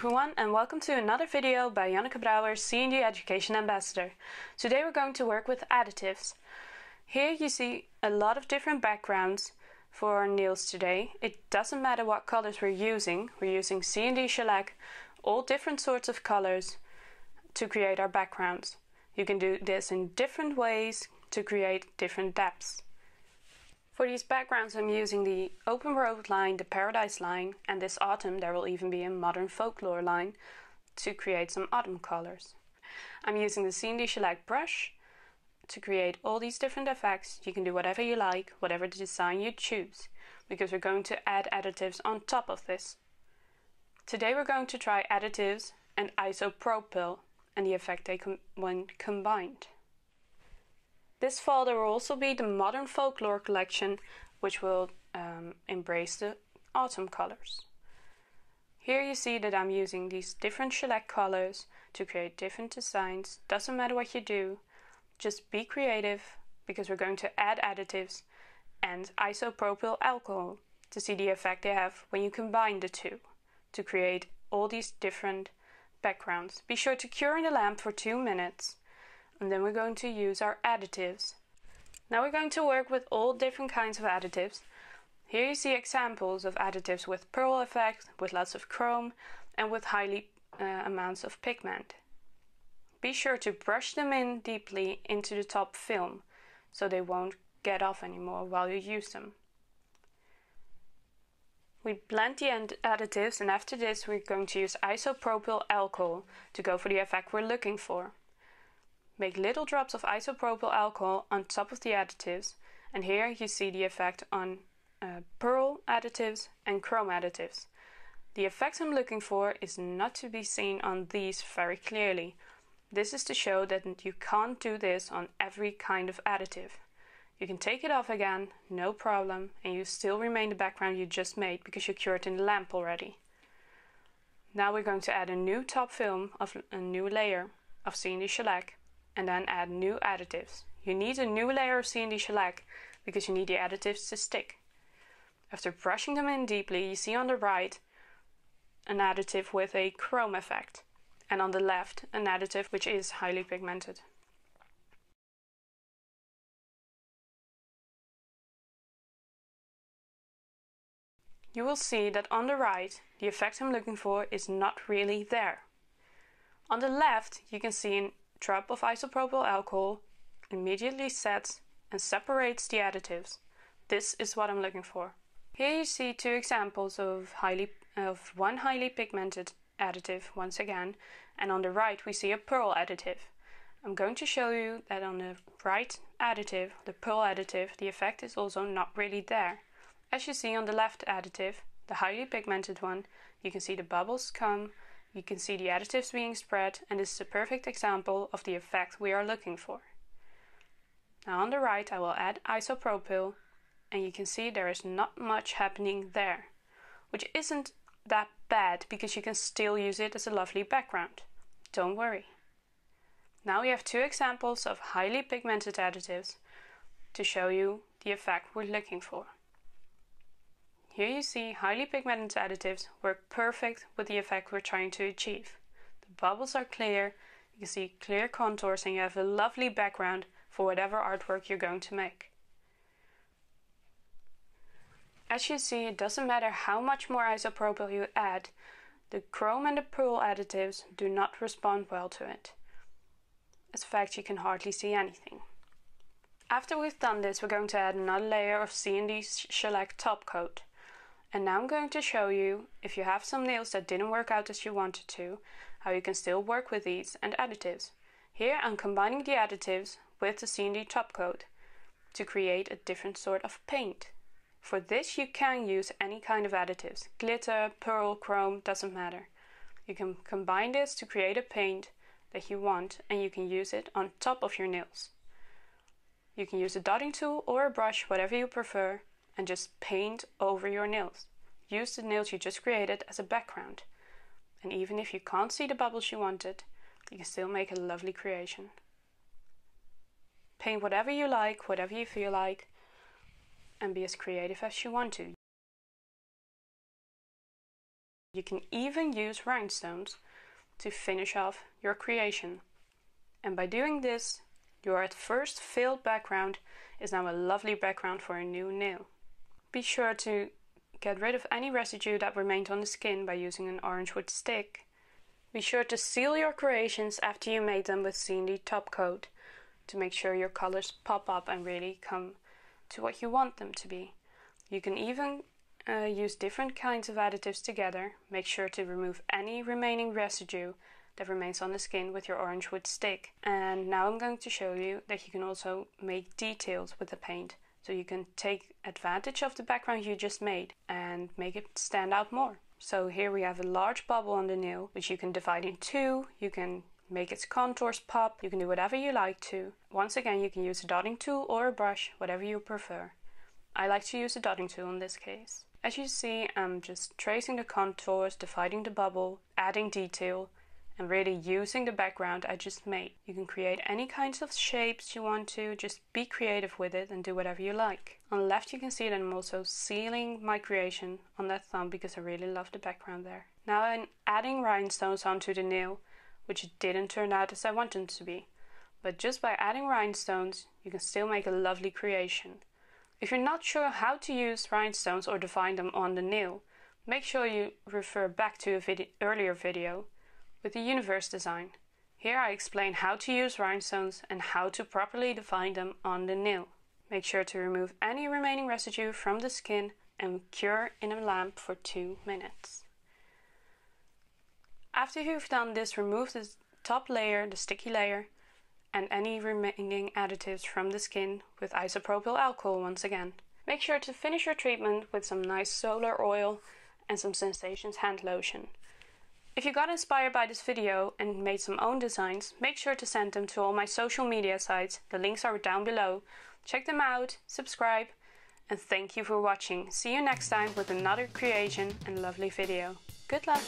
everyone, and welcome to another video by Janneke Brouwer, CND Education Ambassador. Today we're going to work with additives. Here you see a lot of different backgrounds for our nails today. It doesn't matter what colors we're using CND Shellac, all different sorts of colors to create our backgrounds. You can do this in different ways to create different depths. For these backgrounds I'm using the Open Road line, the Paradise line, and this autumn there will even be a Modern Folklore line to create some autumn colors. I'm using the CND Shellac brush to create all these different effects. You can do whatever you like, whatever the design you choose, because we're going to add additives on top of this. Today we're going to try additives and isopropyl and the effect they when combined. This fall there will also be the Modern Folklore collection, which will embrace the autumn colors. Here you see that I'm using these different shellac colors to create different designs. Doesn't matter what you do, just be creative, because we're going to add additives and isopropyl alcohol to see the effect they have when you combine the two to create all these different backgrounds. Be sure to cure in the lamp for 2 minutes. And then we're going to use our additives. Now we're going to work with all different kinds of additives. Here you see examples of additives with pearl effect, with lots of chrome, and with highly amounts of pigment. Be sure to brush them in deeply into the top film, so they won't get off anymore while you use them. We blend the additives, and after this we're going to use isopropyl alcohol to go for the effect we're looking for. Make little drops of isopropyl alcohol on top of the additives, and here you see the effect on pearl additives and chrome additives. The effect I'm looking for is not to be seen on these very clearly. This is to show that you can't do this on every kind of additive. You can take it off again, no problem, and you still remain the background you just made because you cured in the lamp already. Now we're going to add a new top film of a new layer of CND Shellac, and then add new additives. You need a new layer of CND Shellac because you need the additives to stick. After brushing them in deeply, you see on the right an additive with a chrome effect, and on the left an additive which is highly pigmented. You will see that on the right the effect I'm looking for is not really there. On the left you can see an drop of isopropyl alcohol immediately sets and separates the additives. This is what I'm looking for. Here you see two examples of one highly pigmented additive once again, and on the right we see a pearl additive. I'm going to show you that on the right additive, the pearl additive, the effect is also not really there. As you see on the left additive, the highly pigmented one, you can see the bubbles come. You can see the additives being spread, and this is a perfect example of the effect we are looking for. Now on the right I will add isopropyl, and you can see there is not much happening there, which isn't that bad because you can still use it as a lovely background. Don't worry. Now we have two examples of highly pigmented additives to show you the effect we're looking for. Here you see highly pigmented additives work perfect with the effect we're trying to achieve. The bubbles are clear, you can see clear contours, and you have a lovely background for whatever artwork you're going to make. As you see, it doesn't matter how much more isopropyl you add, the chrome and the pearl additives do not respond well to it. In fact, you can hardly see anything. After we've done this, we're going to add another layer of CND Shellac top coat. And now I'm going to show you, if you have some nails that didn't work out as you wanted to, how you can still work with these and additives. Here I'm combining the additives with the CND top coat to create a different sort of paint. For this you can use any kind of additives. Glitter, pearl, chrome, doesn't matter. You can combine this to create a paint that you want, and you can use it on top of your nails. You can use a dotting tool or a brush, whatever you prefer, and just paint over your nails. Use the nails you just created as a background. And even if you can't see the bubbles you wanted, you can still make a lovely creation. Paint whatever you like, whatever you feel like, and be as creative as you want to. You can even use rhinestones to finish off your creation. And by doing this, your at first failed background is now a lovely background for a new nail. Be sure to get rid of any residue that remained on the skin by using an orange wood stick. Be sure to seal your creations after you made them with CND top coat to make sure your colors pop up and really come to what you want them to be. You can even use different kinds of additives together. Make sure to remove any remaining residue that remains on the skin with your orange wood stick. And now I'm going to show you that you can also make details with the paint. So you can take advantage of the background you just made and make it stand out more. So here we have a large bubble on the nail, which you can divide in two. You can make its contours pop. You can do whatever you like to. Once again, you can use a dotting tool or a brush, whatever you prefer. I like to use a dotting tool in this case. As you see, I'm just tracing the contours, dividing the bubble, adding detail, and really using the background I just made. You can create any kinds of shapes you want to, just be creative with it and do whatever you like. On the left you can see that I'm also sealing my creation on that thumb because I really love the background there. Now I'm adding rhinestones onto the nail, which didn't turn out as I wanted to be. But just by adding rhinestones, you can still make a lovely creation. If you're not sure how to use rhinestones or define them on the nail, make sure you refer back to an earlier video with the universe design. Here I explain how to use rhinestones and how to properly define them on the nail. Make sure to remove any remaining residue from the skin and cure in a lamp for 2 minutes. After you've done this, remove the top layer, the sticky layer, and any remaining additives from the skin with isopropyl alcohol once again. Make sure to finish your treatment with some nice solar oil and some Sensations hand lotion. If you got inspired by this video and made some own designs, make sure to send them to all my social media sites. The links are down below. Check them out, subscribe, and thank you for watching. See you next time with another creation and lovely video. Good luck!